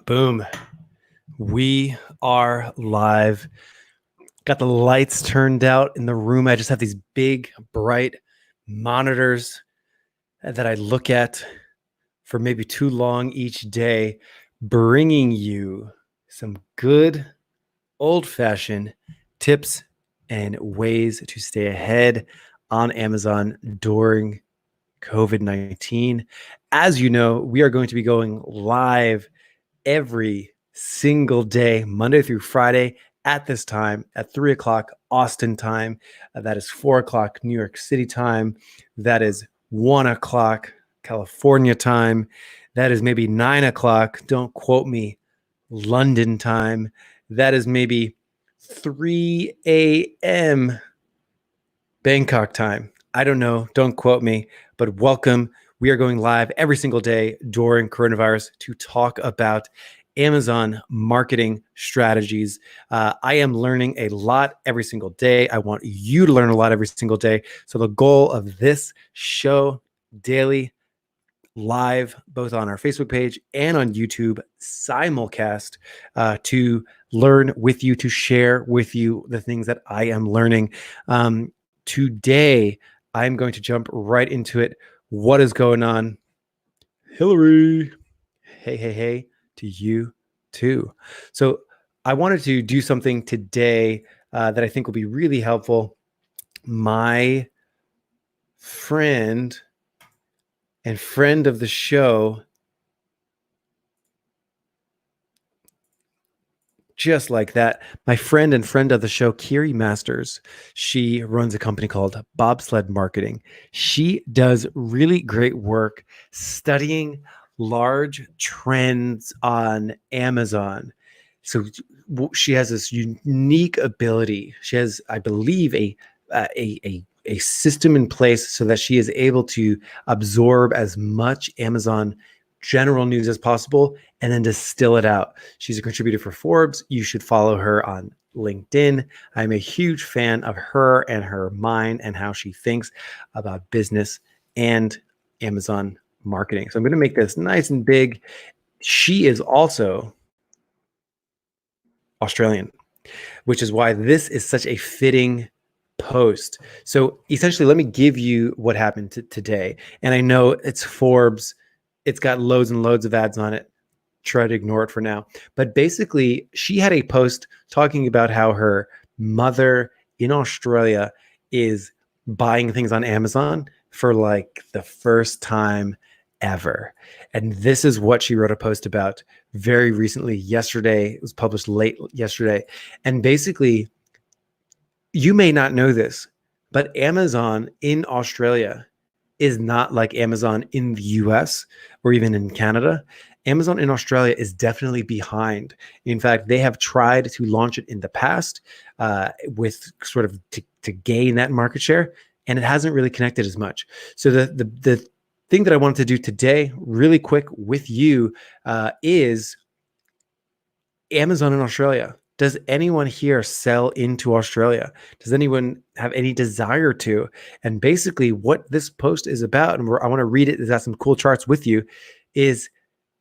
Boom. We are live. Got the lights turned out in the room. I just have these big, bright monitors that I look at for maybe too long each day, bringing you some good old-fashioned tips and ways to stay ahead on Amazon during COVID-19. As you know, we are going to be going live every single day, Monday through Friday, at this time, at 3 o'clock Austin time. That is 4 o'clock New York City time. That is 1 o'clock California time. That is maybe 9 o'clock, don't quote me, London time. That is maybe 3 a.m. Bangkok time. I don't know, don't quote me, but welcome. We are going live every single day during coronavirus to talk about Amazon marketing strategies. I am learning a lot every single day. I want you to learn a lot every single day. So the goal of this show daily, live, both on our Facebook page and on YouTube, simulcast, to learn with you, to share with you the things that I am learning. Today, I'm going to jump right into it. What is going on? Hillary. Hey, to you too. So I wanted to do something today that I think will be really helpful. My friend and friend of the show, just like that, my friend and friend of the show, Kiri Masters, she runs a company called Bobsled Marketing. She does really great work studying large trends on Amazon. So she has this unique ability. She has, I believe, a system in place so that she is able to absorb as much Amazon general news as possible and then distill it out. She's a contributor for Forbes. You should follow her on LinkedIn. I'm a huge fan of her and her mind and how she thinks about business and Amazon marketing. So I'm going to make this nice and big. She is also Australian, which is why this is such a fitting post. So essentially, let me give you what happened today. And I know it's Forbes. It's got loads and loads of ads on it. Try to ignore it for now. But basically, she had a post talking about how her mother in Australia is buying things on Amazon for like the first time ever. And this is what she wrote a post about very recently, yesterday. It was published late yesterday. And basically, you may not know this, but Amazon in Australia is not like Amazon in the US or even in Canada. Amazon in Australia is definitely behind. In fact, they have tried to launch it in the past with sort of to gain that market share, and it hasn't really connected as much. So the thing that I wanted to do today, really quick with you, is Amazon in Australia. Does anyone here sell into Australia? Does anyone have any desire to? And basically what this post is about, and I want to read it, it's got some cool charts with you, is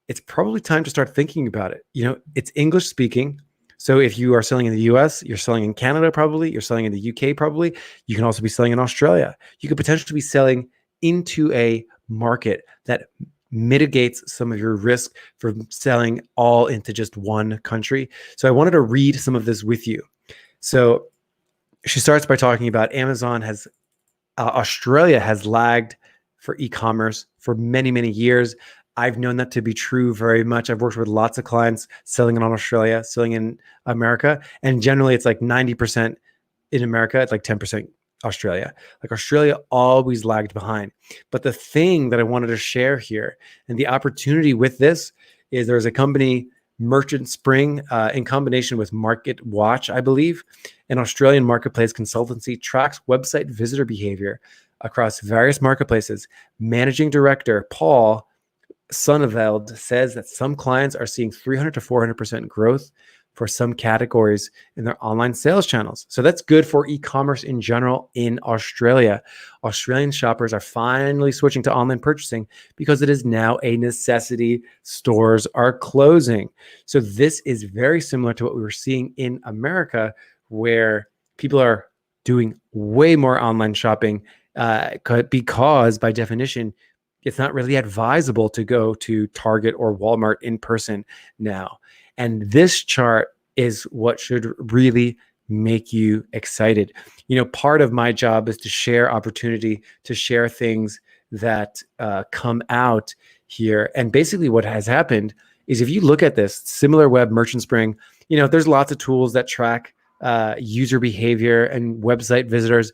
it's probably time to start thinking about it. You know, it's English speaking. So if you are selling in the US, you're selling in Canada probably, you're selling in the UK probably, you can also be selling in Australia. You could potentially be selling into a market that mitigates some of your risk from selling all into just one country. So I wanted to read some of this with you. So she starts by talking about Australia has lagged for e-commerce for many, many years. I've known that to be true very much. I've worked with lots of clients selling in Australia, selling in America, and generally it's like 90% in America, it's like 10% Australia. Like Australia always lagged behind. But the thing that I wanted to share here and the opportunity with this is there's a company, Merchant Spring, in combination with Market Watch, I believe, an Australian marketplace consultancy, tracks website visitor behavior across various marketplaces. Managing director Paul Sonneveld says that some clients are seeing 300 to 400% growth for some categories in their online sales channels. So that's good for e-commerce in general in Australia. Australian shoppers are finally switching to online purchasing because it is now a necessity. Stores are closing. So this is very similar to what we were seeing in America, where people are doing way more online shopping because by definition, it's not really advisable to go to Target or Walmart in person now. And this chart is what should really make you excited. Part of my job is to share opportunity, to share things that come out here. And basically what has happened is, if you look at this, SimilarWeb, Merchant Spring, there's lots of tools that track user behavior and website visitors.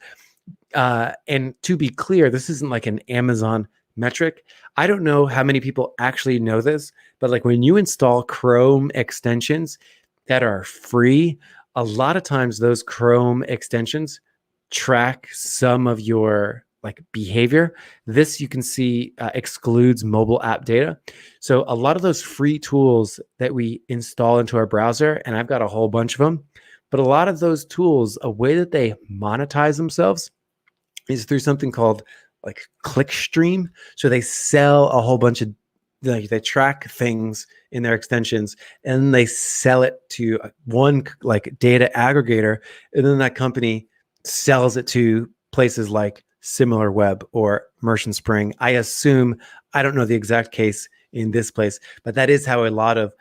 And to be clear, this isn't like an Amazon metric. I don't know how many people actually know this, but like when you install Chrome extensions that are free, a lot of times those Chrome extensions track some of your like behavior. This, you can see, excludes mobile app data. So a lot of those free tools that we install into our browser, and I've got a whole bunch of them, but a lot of those tools, a way that they monetize themselves is through something called like clickstream. So they sell a whole bunch of, like, they track things in their extensions and they sell it to one like data aggregator, and then that company sells it to places like SimilarWeb or Merchant Spring. I assume, I don't know the exact case in this place, but that is how a lot of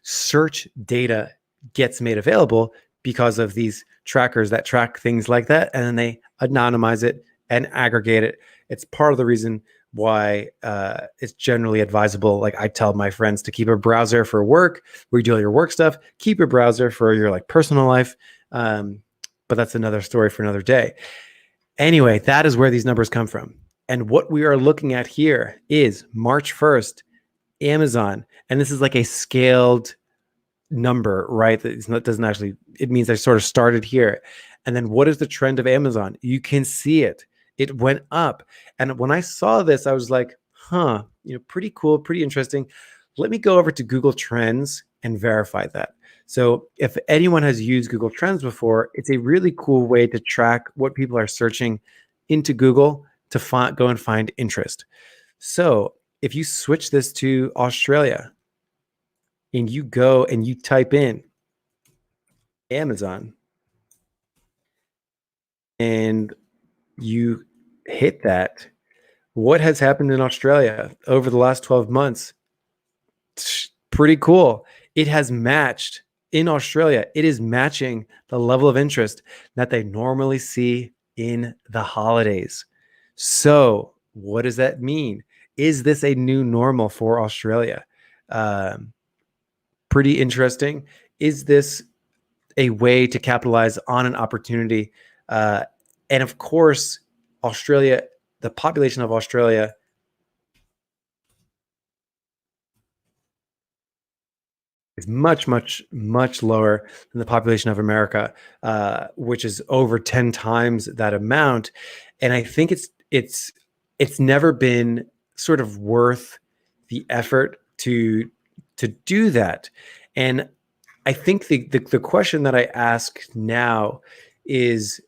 search data gets made available, because of these trackers that track things like that, and then they anonymize it and aggregate it. It's part of the reason why it's generally advisable. Like, I tell my friends to keep a browser for work, where you do all your work stuff, keep your browser for your like personal life. But that's another story for another day. Anyway, that is where these numbers come from. And what we are looking at here is March 1st, Amazon. And this is like a scaled number, right? That doesn't actually, it means I sort of started here. And then what is the trend of Amazon? You can see it. It went up. And when I saw this, I was like, pretty cool, pretty interesting. Let me go over to Google Trends and verify that. So if anyone has used Google Trends before, it's a really cool way to track what people are searching into Google to go and find interest. So if you switch this to Australia and you go and you type in Amazon and you hit that, what has happened in Australia over the last 12 months? Pretty cool. It has matched in Australia. It is matching the level of interest that they normally see in the holidays. So what does that mean? Is this a new normal for Australia? Pretty interesting. Is this a way to capitalize on an opportunity? And of course, Australia, the population of Australia is much, much, much lower than the population of America, which is over 10 times that amount. And I think it's never been sort of worth the effort to do that. And I think the question that I ask now is,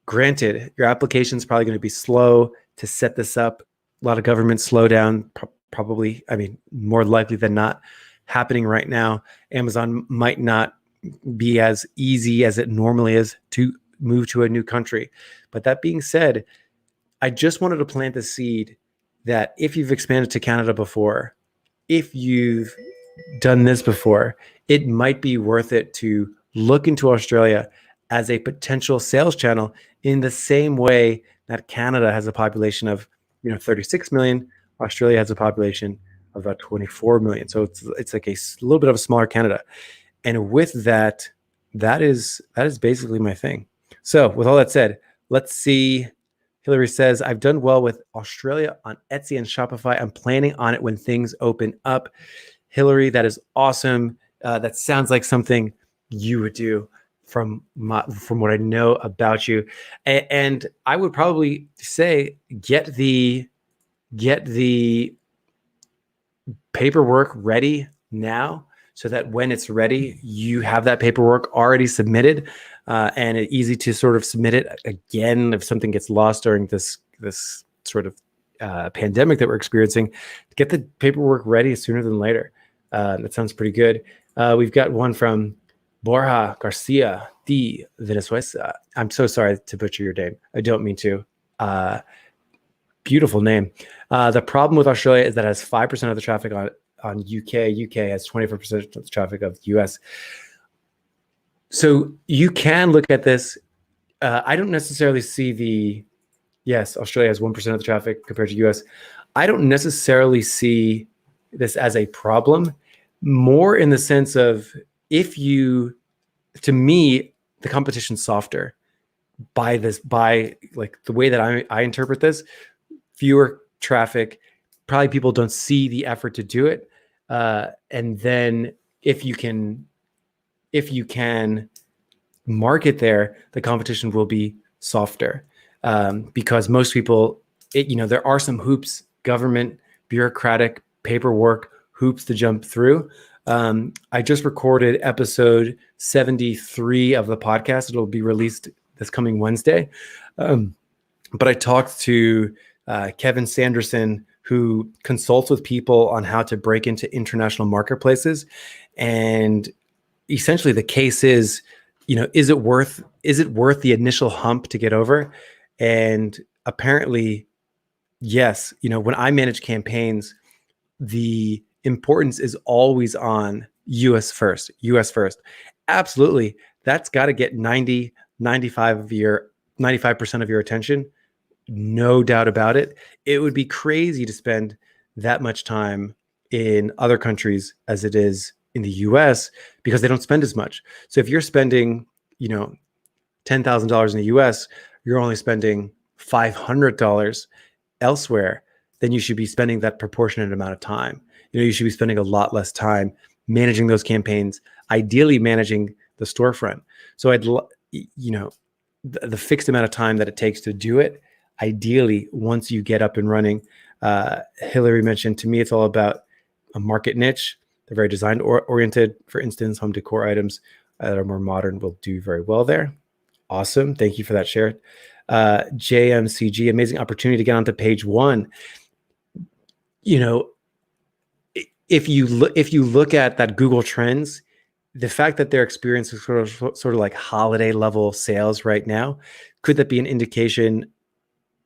granted, your application is probably going to be slow to set this up. A lot of government slowdown, probably, I mean, more likely than not, happening right now. Amazon might not be as easy as it normally is to move to a new country. But that being said, I just wanted to plant the seed that if you've expanded to Canada before, if you've done this before, it might be worth it to look into Australia as a potential sales channel, in the same way that Canada has a population of 36 million. Australia has a population of about 24 million. So it's like a little bit of a smaller Canada. And with that, that is basically my thing. So with all that said, let's see. Hillary says, I've done well with Australia on Etsy and Shopify. I'm planning on it when things open up. Hillary, that is awesome. That sounds like something you would do from what I know about you. And I would probably say get the paperwork ready now, so that when it's ready, you have that paperwork already submitted, and it's easy to sort of submit it again if something gets lost during this sort of pandemic that we're experiencing. Get the paperwork ready sooner than later. That sounds pretty good. We've got one from Borja Garcia de Venezuela. I'm so sorry to butcher your name. I don't mean to. Beautiful name. The problem with Australia is that it has 5% of the traffic on UK. UK has 24% of the traffic of the US. So you can look at this. I don't necessarily see yes, Australia has 1% of the traffic compared to US. I don't necessarily see this as a problem, more in the sense of to me, the competition's softer by like the way that I interpret this. Fewer traffic, probably people don't see the effort to do it. And then if you can market there, the competition will be softer, because most people, there are some hoops, government, bureaucratic, paperwork hoops to jump through. I just recorded episode 73 of the podcast. It'll be released this coming Wednesday. But I talked to Kevin Sanderson, who consults with people on how to break into international marketplaces. And essentially the case is, is it worth the initial hump to get over? And apparently, yes. When I manage campaigns, the importance is always on US first. Absolutely. That's got to get 95% of your attention. No doubt about it. It would be crazy to spend that much time in other countries as it is in the US, because they don't spend as much. So if you're spending, $10,000 in the US, you're only spending $500 elsewhere, then you should be spending that proportionate amount of time. You should be spending a lot less time managing those campaigns, ideally managing the storefront. So the fixed amount of time that it takes to do it, ideally, once you get up and running. Hillary mentioned, to me, it's all about a market niche. They're very design oriented. For instance, home decor items that are more modern will do very well there. Awesome. Thank you for that share. JMCG, amazing opportunity to get onto page one. If you look at that Google Trends, the fact that they're experiencing sort of like holiday level sales right now, could that be an indication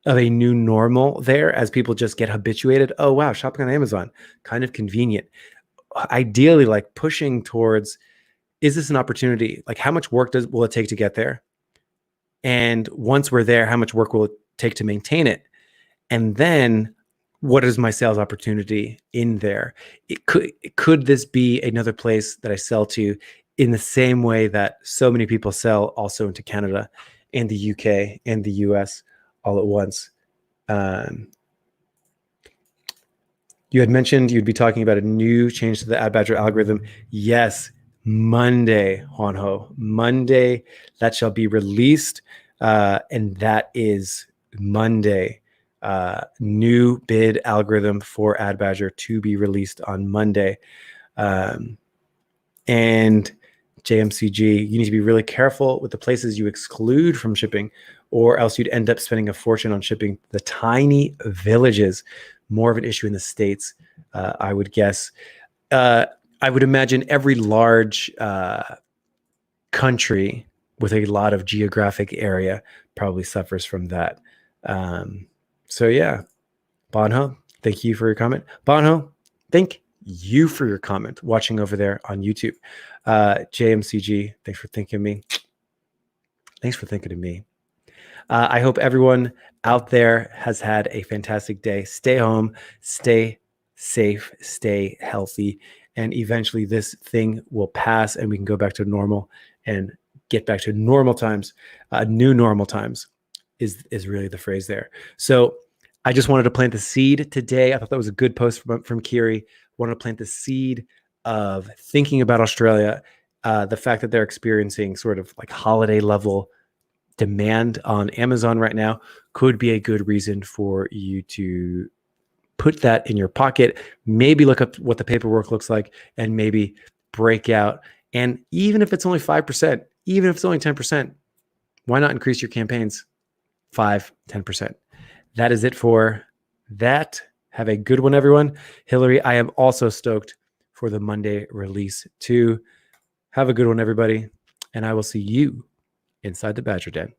of a new normal there as people just get habituated? Oh, wow, shopping on Amazon, kind of convenient. Ideally, like pushing towards, is this an opportunity? Like, how much work will it take to get there? And once we're there, how much work will it take to maintain it? And then what is my sales opportunity in there? Could this be another place that I sell to in the same way that so many people sell also into Canada and the UK and the US all at once? You had mentioned you'd be talking about a new change to the AdBadger algorithm. Yes, Monday, Juanjo. Monday, that shall be released. And that is Monday. New bid algorithm for AdBadger to be released on Monday. And JMCG, you need to be really careful with the places you exclude from shipping, or else you'd end up spending a fortune on shipping the tiny villages. More of an issue in the States, I would guess. I would imagine every large country with a lot of geographic area probably suffers from that. So yeah, Bonho, thank you for your comment. Bonho, thank you for your comment watching over there on YouTube. JMCG, thanks for thinking of me. Thanks for thinking of me. I hope everyone out there has had a fantastic day. Stay home, stay safe, stay healthy, and eventually this thing will pass and we can go back to normal and get back to normal times. New normal times is really the phrase there. So I just wanted to plant the seed today. I thought that was a good post from Kiri. Wanted to plant the seed of thinking about Australia, the fact that they're experiencing sort of like holiday level demand on Amazon right now could be a good reason for you to put that in your pocket, maybe look up what the paperwork looks like, and maybe break out. And even if it's only 5%, even if it's only 10%, why not increase your campaigns 5-10%? That is it for that. Have a good one, everyone. Hillary, I am also stoked for the Monday release too. Have a good one, everybody. And I will see you inside the Badger Den.